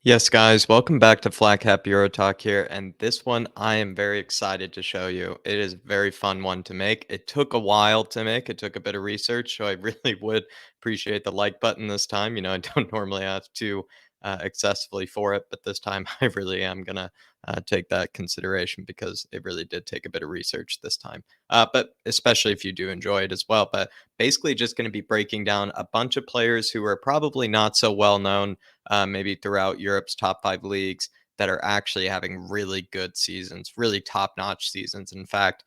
Yes, guys, welcome back to Flat Cap Euro Talk here. And this one I am very excited to show you. It is a very fun one to make. It took a while to make, it took a bit of research. So I really would appreciate the like button this time. I don't normally ask too excessively for it, but this time I really am going to take that consideration because it really did take a bit of research this time. But especially if you do enjoy it as well. But basically, just going to be breaking down a bunch of players who are probably not so well known maybe throughout Europe's top five leagues that are actually having really good seasons, really top notch seasons. In fact,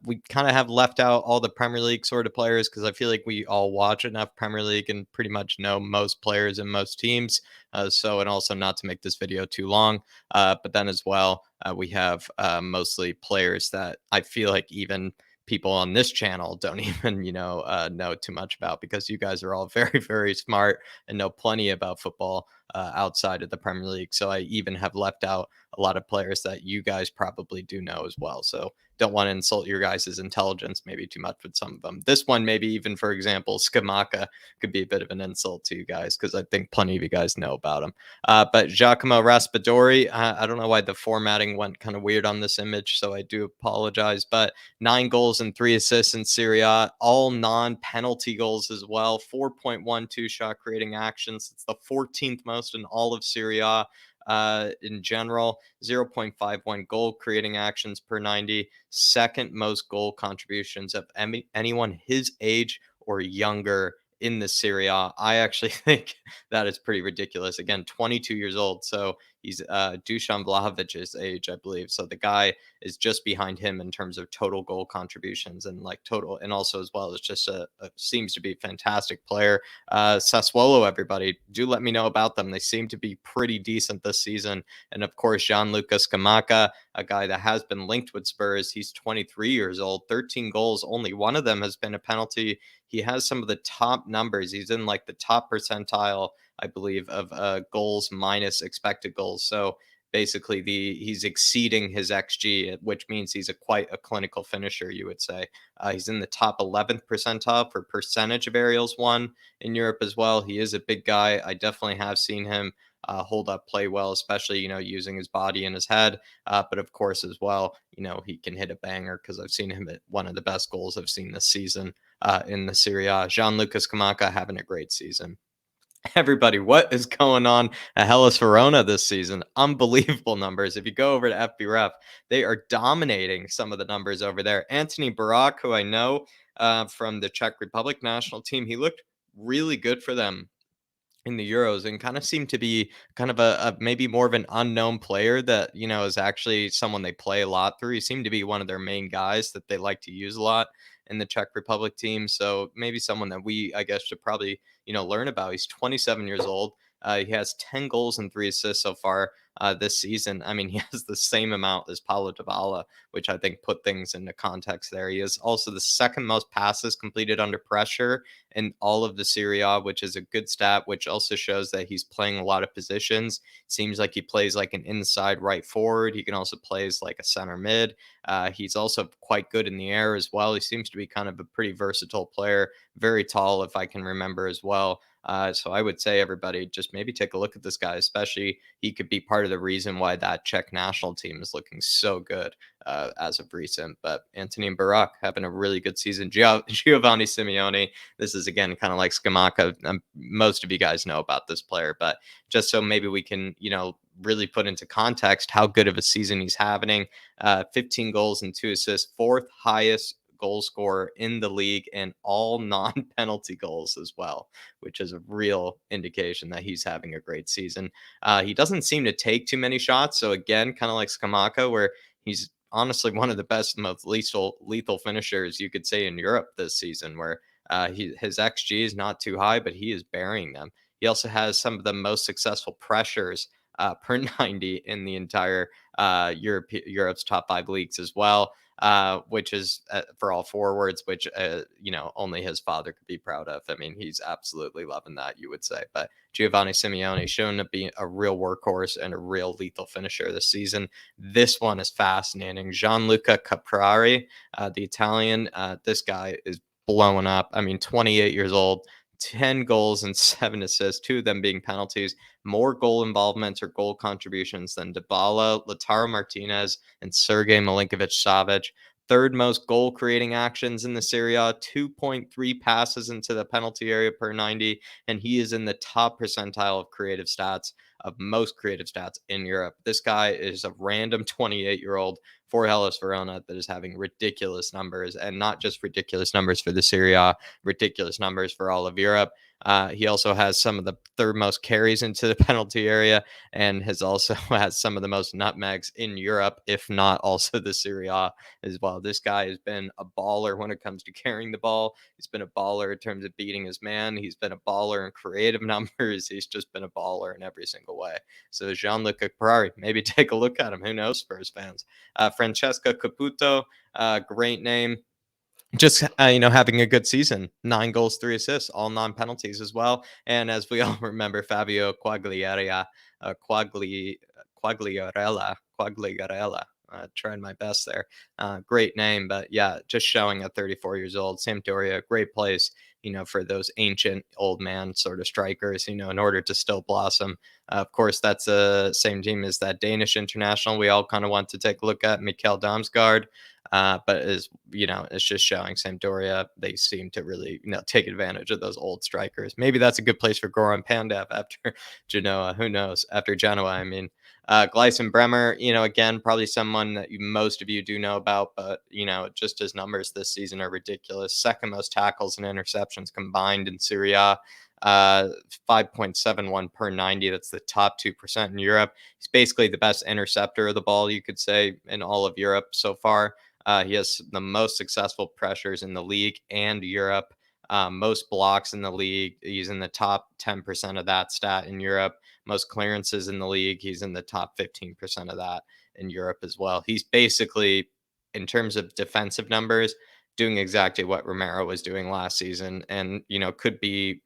we kind of have left out all the Premier League sort of players because I feel like we all watch enough Premier League and pretty much know most players and most teams. And also not to make this video too long, but then as well, we have mostly players that I feel like even people on this channel don't even know too much about because you guys are all very very smart and know plenty about football outside of the Premier League. So I even have left out a lot of players that you guys probably do know as well. So don't want to insult your guys' intelligence maybe too much with some of them. This one, maybe even for example, Scamacca could be a bit of an insult to you guys because I think plenty of you guys know about him. But Giacomo Raspadori, I don't know why the formatting went kind of weird on this image, so I do apologize. But 9 goals and 3 assists in Serie A, all non-penalty goals as well. 4.12 shot creating actions. It's the 14th most in all of Serie A. In general, 0.51 goal creating actions per 90, second most goal contributions of anyone his age or younger in the Serie A. I actually think that is pretty ridiculous. Again, 22 years old, so he's Dusan Vlahovic's age, I believe. So the guy is just behind him in terms of total goal contributions and like total, and also as well as just seems to be a fantastic player. Sassuolo, everybody, do let me know about them. They seem to be pretty decent this season. And of course, Gianlucca Scamacca, a guy that has been linked with Spurs. He's 23 years old, 13 goals. Only one of them has been a penalty. He has some of the top numbers. He's in like the top percentile, I believe, of goals minus expected goals. So basically, he's exceeding his xG, which means he's quite a clinical finisher, you would say. He's in the top 11th percentile for percentage of aerials won in Europe as well. He is a big guy. I definitely have seen him hold up play well, especially using his body and his head. But of course, as well, he can hit a banger because I've seen him at one of the best goals I've seen this season in the Serie A. Gianluca Scamacca having a great season. Everybody, what is going on at Hellas Verona this season? Unbelievable numbers. If you go over to FBref, they are dominating some of the numbers over there. Antonin Barak, who I know from the Czech Republic national team, he looked really good for them in the Euros and kind of seemed to be kind of a maybe more of an unknown player that, is actually someone they play a lot through. He seemed to be one of their main guys that they like to use a lot in the Czech Republic team. So maybe someone that we, I guess, should probably, learn about. He's 27 years old. He has 10 goals and 3 assists so far this season. I mean, he has the same amount as Paulo Dybala, which I think put things into context there. He is also the second most passes completed under pressure in all of the Serie A, which is a good stat, which also shows that he's playing a lot of positions. Seems like he plays like an inside right forward. He can also plays like a center mid. He's also quite good in the air as well. He seems to be kind of a pretty versatile player, very tall, if I can remember as well. So I would say everybody just maybe take a look at this guy, especially he could be part of the reason why that Czech national team is looking so good as of recent. But Antonin Barak having a really good season. Giovanni Simeone, this is again kind of like Scamacca. Most of you guys know about this player, but just so maybe we can, really put into context how good of a season he's having. 15 goals and 2 assists, fourth highest goal scorer in the league and all non-penalty goals as well, which is a real indication that he's having a great season. He doesn't seem to take too many shots. So again, kind of like Scamacca, where he's honestly one of the best, most lethal finishers you could say in Europe this season, where his XG is not too high, but he is burying them. He also has some of the most successful pressures per 90 in the entire Europe's top five leagues as well, which is for all forwards, which, only his father could be proud of. I mean, he's absolutely loving that, you would say. But Giovanni Simeone shown to be a real workhorse and a real lethal finisher this season. This one is fascinating. Gianluca Caprari, the Italian, this guy is blowing up. I mean, 28 years old, 10 goals and 7 assists, 2 of them being penalties, more goal involvements or goal contributions than Dybala, Lautaro Martinez, and Sergei Milinkovic-Savic. Third most goal creating actions in the Serie A, 2.3 passes into the penalty area per 90, and he is in the top percentile of creative stats, of most creative stats in Europe. This guy is a random 28-year-old for Hellas Verona that is having ridiculous numbers, and not just ridiculous numbers for the Serie A, ridiculous numbers for all of Europe. He also has some of the third most carries into the penalty area, and has also has some of the most nutmegs in Europe, if not also the Serie A as well. This guy has been a baller when it comes to carrying the ball. He's been a baller in terms of beating his man. He's been a baller in creative numbers. He's just been a baller in every single way. So Gianluca Caprari, maybe take a look at him. Who knows, Spurs fans? Francesco Caputo, great name. Just having a good season. 9 goals, 3 assists, all non-penalties as well. And as we all remember, Fabio Quagliarella, Quagliarella. Trying my best there. Great name, but yeah, just showing at 34 years old. Sampdoria, great place, for those ancient old man sort of strikers, in order to still blossom. Of course, that's the same team as that Danish international we all kind of want to take a look at, Mikkel Damsgaard. But it's just showing Sampdoria, they seem to really, take advantage of those old strikers. Maybe that's a good place for Goran Pandev after Genoa. Who knows? After Genoa, I mean. Gleison Bremer, again, probably someone that most of you do know about, but, just his numbers this season are ridiculous. Second most tackles and interceptions combined in Serie A. 5.71 per 90. That's the top 2% in Europe. He's basically the best interceptor of the ball, you could say, in all of Europe so far. He has the most successful pressures in the league and Europe. Most blocks in the league. He's in the top 10% of that stat in Europe. Most clearances in the league. He's in the top 15% of that in Europe as well. He's basically, in terms of defensive numbers, doing exactly what Romero was doing last season, and could be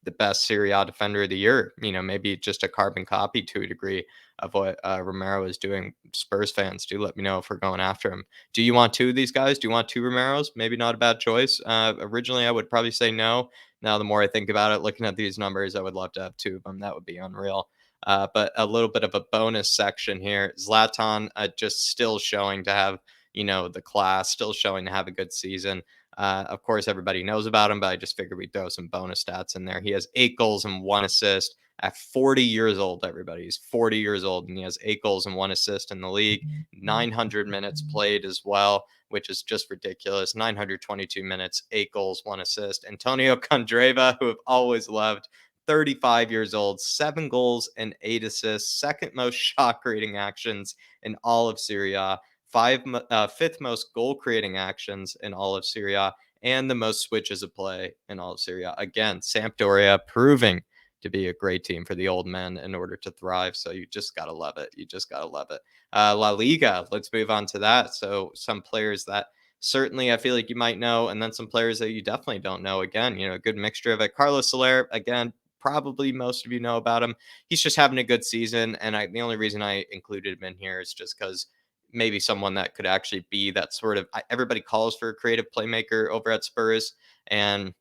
the best Serie A defender of the year. Maybe just a carbon copy to a degree of what Romero is doing. Spurs fans, do let me know if we're going after him. Do you want two of these guys? Do you want two Romeros? Maybe not a bad choice. Originally, I would probably say no. Now, the more I think about it, looking at these numbers, I would love to have two of them. That would be unreal. But a little bit of a bonus section here. Zlatan, just still showing to have, the class, still showing to have a good season. Of course, everybody knows about him, but I just figured we'd throw some bonus stats in there. He has 8 goals and 1 assist at 40 years old, everybody. He's 40 years old, and he has 8 goals and 1 assist in the league. 900 minutes played as well, which is just ridiculous. 922 minutes, 8 goals, 1 assist. Antonio Candreva, who I've always loved, 35 years old, 7 goals and 8 assists, second most shot creating actions in all of Serie A. Fifth most goal creating actions in all of Serie A, and the most switches of play in all of Serie A. Again, Sampdoria proving to be a great team for the old men in order to thrive. So you just gotta love it. You just gotta love it. La Liga. Let's move on to that. So some players that certainly I feel like you might know, and then some players that you definitely don't know. Again, a good mixture of it. Carlos Soler. Again, probably most of you know about him. He's just having a good season, and the only reason I included him in here is just because maybe someone that could actually be that sort of, everybody calls for a creative playmaker over at Spurs, and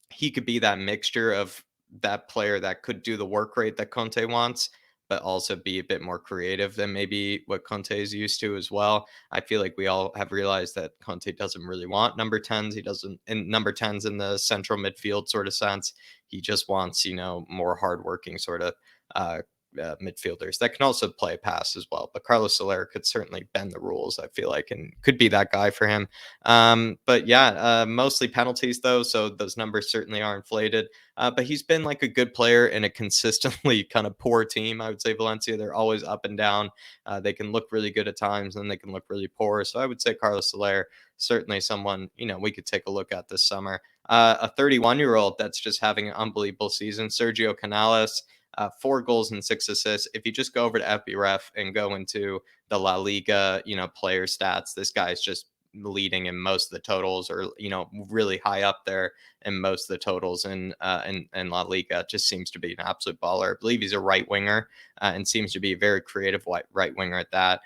he could be that mixture of that player that could do the work rate that Conte wants, but also be a bit more creative than maybe what Conte is used to as well. I feel like we all have realized that Conte doesn't really want number 10s. He doesn't, in number 10s in the central midfield sort of sense. He just wants, more hardworking sort of midfielders that can also play pass as well. But Carlos Soler could certainly bend the rules, I feel like, and could be that guy for him. But yeah, mostly penalties though, so those numbers certainly are inflated. But he's been like a good player in a consistently kind of poor team. I would say Valencia, they're always up and down. They can look really good at times, and they can look really poor. So I would say Carlos Soler, certainly someone we could take a look at this summer. A 31-year-old that's just having an unbelievable season, Sergio Canales. 4 goals and 6 assists. If you just go over to FBref and go into the La Liga, player stats, this guy's just leading in most of the totals, or really high up there in most of the totals in La Liga. Just seems to be an absolute baller. I believe he's a right winger, and seems to be a very creative right winger at that.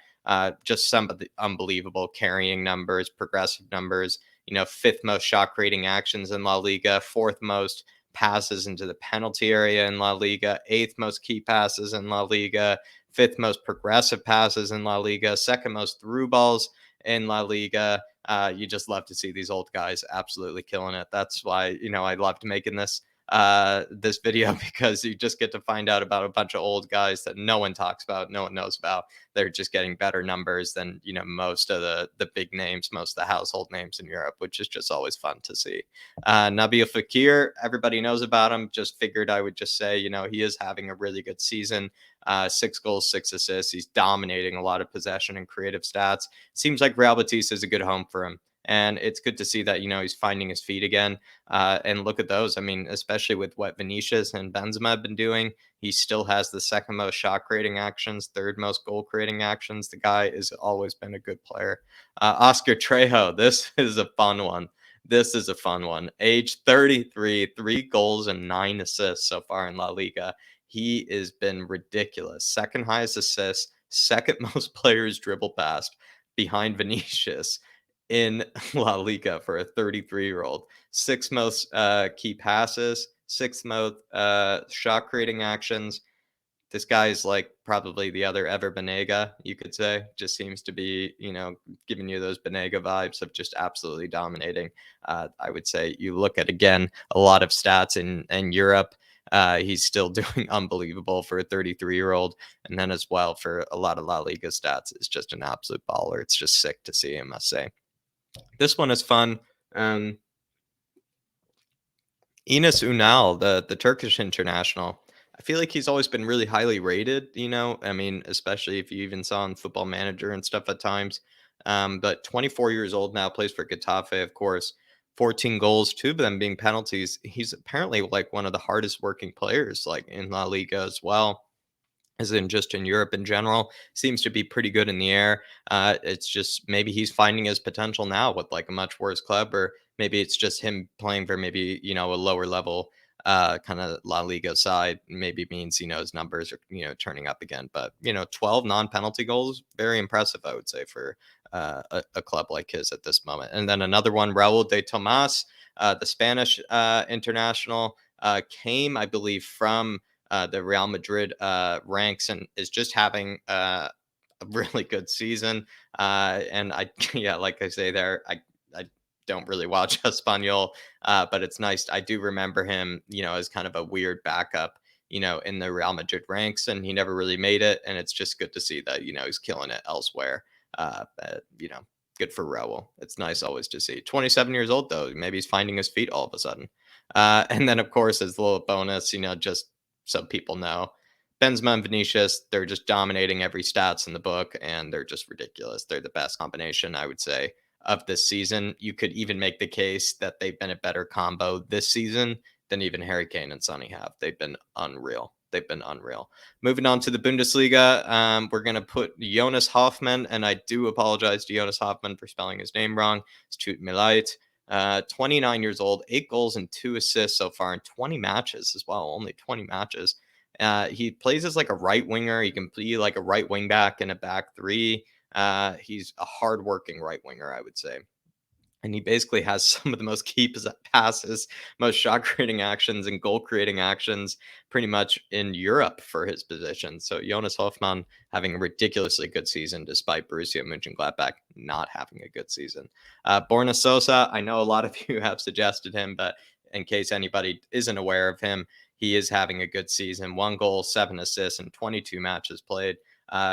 Just some of the unbelievable carrying numbers, progressive numbers. Fifth most shot creating actions in La Liga, fourth most passes into the penalty area in La Liga, eighth most key passes in La Liga, fifth most progressive passes in La Liga, second most through balls in La Liga. You just love to see these old guys absolutely killing it. That's why, I loved making this video because you just get to find out about a bunch of old guys that no one talks about, no one knows about. They're just getting better numbers than most of the big names, most of the household names in Europe, which is just always fun to see. Nabil Fekir, everybody knows about him. Just figured I would just say, he is having a really good season. 6 goals, 6 assists. He's dominating a lot of possession and creative stats. Seems like Real Betis is a good home for him. And it's good to see that, he's finding his feet again. And look at those. I mean, especially with what Vinicius and Benzema have been doing, he still has the second most shot creating actions, third most goal creating actions. The guy has always been a good player. Óscar Trejo, this is a fun one. This is a fun one. Age 33, 3 goals and 9 assists so far in La Liga. He has been ridiculous. Second highest assists, second most players dribble past behind Vinicius in La Liga for a 33-year-old. Sixth most key passes, sixth most shot creating actions. This guy is like probably the other ever Banega, you could say. Just seems to be, giving you those Banega vibes of just absolutely dominating. I would say you look at, again, a lot of stats in Europe. He's still doing unbelievable for a 33-year-old. And then as well for a lot of La Liga stats, it's just an absolute baller. It's just sick to see, I must say. This one is fun. Um, Enes Unal, the Turkish international. I feel like he's always been really highly rated, I mean, especially if you even saw on Football Manager and stuff at times. But 24 years old now, plays for Getafe, of course. 14 goals, two of them being penalties. He's apparently like one of the hardest working players, like in La Liga as well, as in just in Europe in general. Seems to be pretty good in the air. It's just maybe he's finding his potential now with like a much worse club, or maybe it's just him playing for maybe a lower level kind of La Liga side. Maybe means his numbers are turning up again. But 12 non-penalty goals, very impressive, I would say, for a club like his at this moment. And then another one, Raul de Tomas, the Spanish international, came, I believe, from the Real Madrid ranks, and is just having a really good season. And I, yeah, like I say there, I don't really watch Espanol, but it's nice. I do remember him, as kind of a weird backup, in the Real Madrid ranks, and he never really made it. And it's just good to see that, he's killing it elsewhere. Good for Raul. It's nice always to see. 27 years old, though. Maybe he's finding his feet all of a sudden. And then, of course, as a little bonus, just so people know, Benzema and Vinicius, they're just dominating every stats in the book, and they're just ridiculous. They're the best combination, I would say, of this season. You could even make the case that they've been a better combo this season than even Harry Kane and Sonny have. They've been unreal. They've been unreal. Moving on to the Bundesliga, we're going to put Jonas Hoffman, and I do apologize to Jonas Hoffman for spelling his name wrong. It's tut mir leid. 29 years old, 8 goals and 2 assists so far in 20 matches as well. Only 20 matches. He plays as like a right winger. He can play like a right wing back in a back three. He's a hardworking right winger, I would say. And he basically has some of the most key passes, most shot creating actions, and goal creating actions pretty much in Europe for his position. So Jonas Hoffman having a ridiculously good season despite Borussia Mönchengladbach not having a good season. Borna Sosa, I know a lot of you have suggested him, but in case anybody isn't aware of him, he is having a good season. 1 goal, 7 assists, and 22 matches played.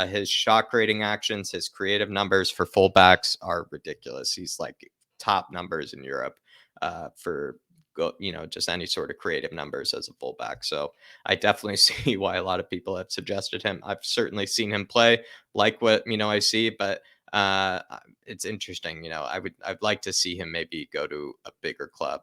His shot creating actions, his creative numbers for fullbacks are ridiculous. He's like top numbers in Europe for just any sort of creative numbers as a fullback. So I definitely see why a lot of people have suggested him. I've certainly seen him play, like what I see, but it's interesting. I'd like to see him maybe go to a bigger club,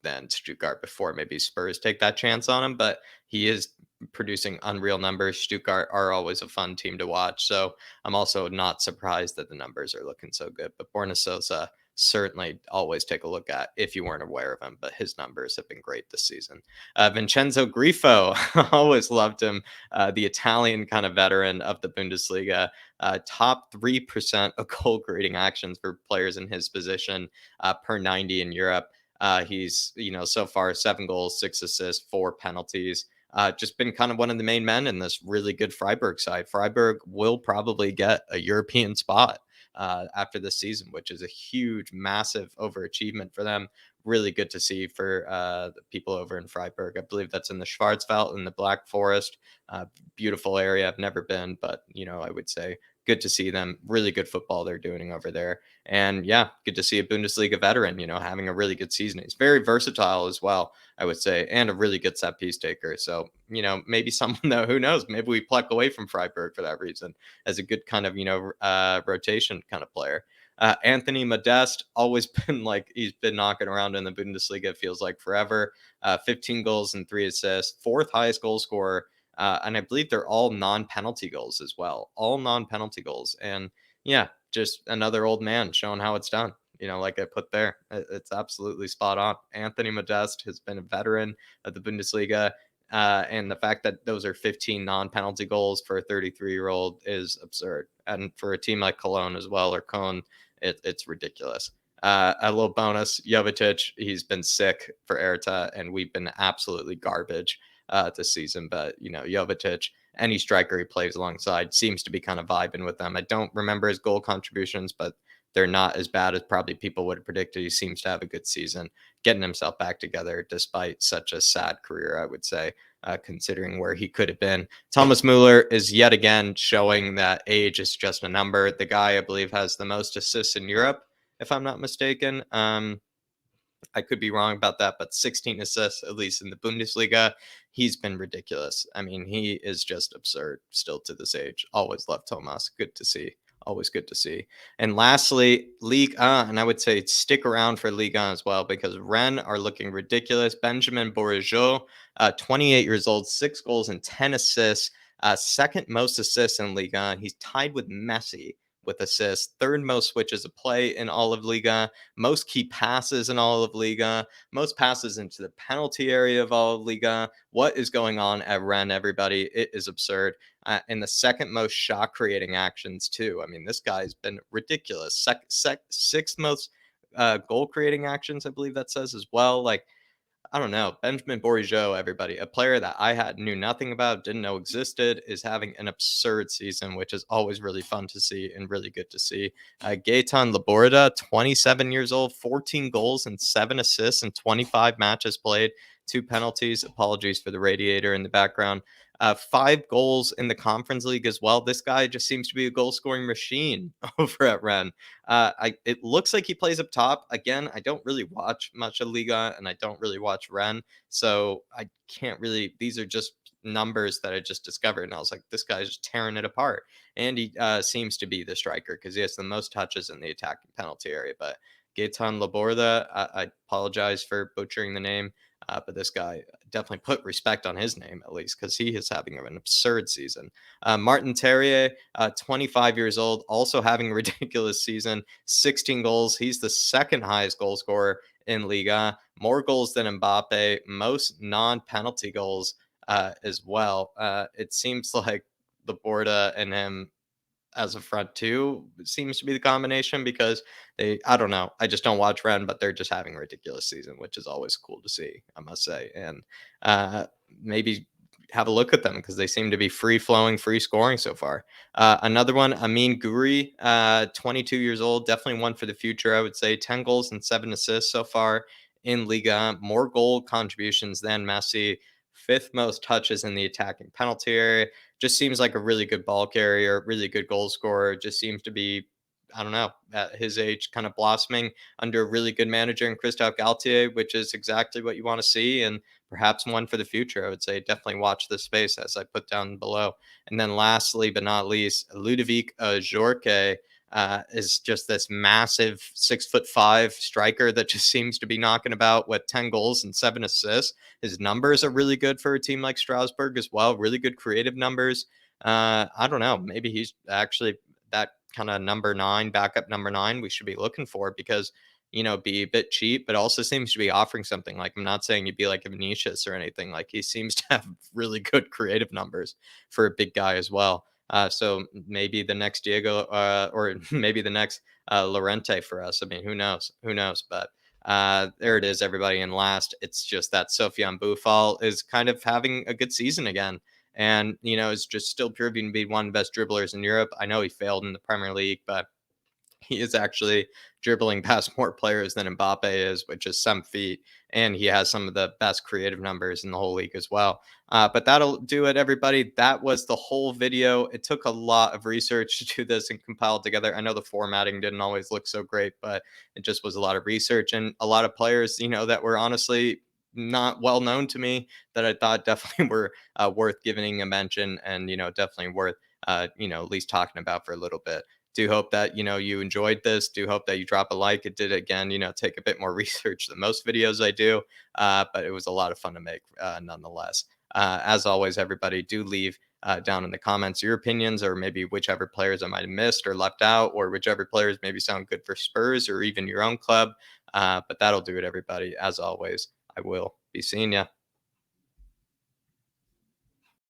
than Stuttgart before maybe Spurs take that chance on him. But he is producing unreal numbers. Stuttgart are always a fun team to watch, so I'm also not surprised that the numbers are looking so good. But Borna Sosa, certainly always take a look at if you weren't aware of him, but his numbers have been great this season. Vincenzo Grifo, always loved him. The Italian kind of veteran of the Bundesliga, top 3% of goal creating actions for players in his position per 90 in Europe. He's, so far 7 goals, 6 assists, 4 penalties. Just been kind of one of the main men in this really good Freiburg side. Freiburg will probably get a European spot after this season, which is a huge, massive overachievement for them. Really good to see for the people over in Freiburg. I believe that's in the Schwarzwald in the Black Forest. Beautiful area. I've never been, but I would say good to see them. Really good football they're doing over there. And yeah, good to see a Bundesliga veteran, having a really good season. He's very versatile as well, I would say, and a really good set piece taker. So, maybe someone that, who knows, maybe we pluck away from Freiburg for that reason as a good kind of, rotation kind of player. Anthony Modeste, always been like, he's been knocking around in the Bundesliga, it feels like forever. 15 goals and 3 assists, fourth highest goal scorer. And I believe they're all non-penalty goals as well, all non-penalty goals. And yeah, just another old man showing how it's done. Like I put there, it's absolutely spot on. Anthony Modeste has been a veteran of the Bundesliga. And the fact that those are 15 non-penalty goals for a 33-year-old is absurd. And for a team like Cologne as well, or Cologne, it's ridiculous. A little bonus, Jovetić, he's been sick for Erta, and we've been absolutely garbage this season. But, Jovetić, any striker he plays alongside seems to be kind of vibing with them. I don't remember his goal contributions, but they're not as bad as probably people would have predicted. He seems to have a good season, getting himself back together despite such a sad career, I would say, considering where he could have been. Thomas Müller is yet again showing that age is just a number. The guy, I believe, has the most assists in Europe, if I'm not mistaken. I could be wrong about that, but 16 assists, at least in the Bundesliga. He's been ridiculous. I mean, he is just absurd still to this age. Always loved Thomas. Good to see. Always good to see. And lastly, Ligue 1, and I would say stick around for Ligue 1 as well because Rennes are looking ridiculous. Benjamin Bourigeaud, 28 years old, 6 goals and 10 assists, second most assists in Ligue 1. He's tied with Messi with assists, third most switches of play in all of Liga, most key passes in all of Liga, most passes into the penalty area of all of Liga. What is going on at Rennes, everybody? It is absurd. And the second most shot creating actions, too. I mean, this guy's been ridiculous. Sixth most goal creating actions, I believe that says as well. Like, I don't know. Benjamin Bourigeaud, everybody, a player that I had knew nothing about, didn't know existed, is having an absurd season, which is always really fun to see and really good to see. Gaëtan Laborde, 27 years old, 14 goals and 7 assists in 25 matches played, 2 penalties. Apologies for the radiator in the background. 5 goals in the Conference League as well. This guy just seems to be a goal scoring machine over at Rennes. It looks like he plays up top. Again, I don't really watch much of Liga and I don't really watch Rennes. So I can't really, these are just numbers that I just discovered. And I was like, this guy's just tearing it apart. And he seems to be the striker because he has the most touches in the attacking penalty area. But Gaëtan Laborde, I apologize for butchering the name. But this guy definitely put respect on his name, at least, because he is having an absurd season. Martin Terrier, 25 years old, also having a ridiculous season, 16 goals. He's the second highest goal scorer in Liga, more goals than Mbappe, most non-penalty goals as well. It seems like Laporta and him as a front two seems to be the combination because I don't know, I just don't watch Ren, but they're just having a ridiculous season, which is always cool to see, I must say. And maybe have a look at them because they seem to be free flowing, free scoring so far. Another one, Amin Guri, 22 years old, definitely one for the future, I would say. 10 goals and 7 assists so far in Liga, more goal contributions than Messi, fifth most touches in the attacking penalty area. Just seems like a really good ball carrier, really good goal scorer. Just seems to be, I don't know, at his age, kind of blossoming under a really good manager in Christophe Galtier, which is exactly what you want to see, and perhaps one for the future. I would say definitely watch this space as I put down below. And then lastly, but not least, Ludovic Ajorque. Is just this massive 6'5" striker that just seems to be knocking about with 10 goals and 7 assists. His numbers are really good for a team like Strasbourg as well. Really good creative numbers. I don't know. Maybe he's actually that kind of number 9, backup number 9 we should be looking for because, be a bit cheap, but also seems to be offering something. Like, I'm not saying you'd be like a Vinicius or anything. Like, he seems to have really good creative numbers for a big guy as well. So maybe the next Diego or maybe the next Lorente for us. I mean, who knows? Who knows? But There it is, everybody. And last, it's just that Sofiane Boufal is kind of having a good season again. And, is just still proving to be one of the best dribblers in Europe. I know he failed in the Premier League, but he is actually dribbling past more players than Mbappe is, which is some feat. And he has some of the best creative numbers in the whole league as well. But that'll do it, everybody. That was the whole video. It took a lot of research to do this and compile it together. I know the formatting didn't always look so great, but it just was a lot of research and a lot of players, that were honestly not well known to me that I thought definitely were worth giving a mention and, definitely worth, at least talking about for a little bit. Do hope that you enjoyed this. Do hope that you drop a like. It did, again, take a bit more research than most videos I do, but it was a lot of fun to make, nonetheless. As always, everybody, do leave down in the comments your opinions, or maybe whichever players I might have missed or left out, or whichever players maybe sound good for Spurs or even your own club. But that'll do it, everybody. As always, I will be seeing you.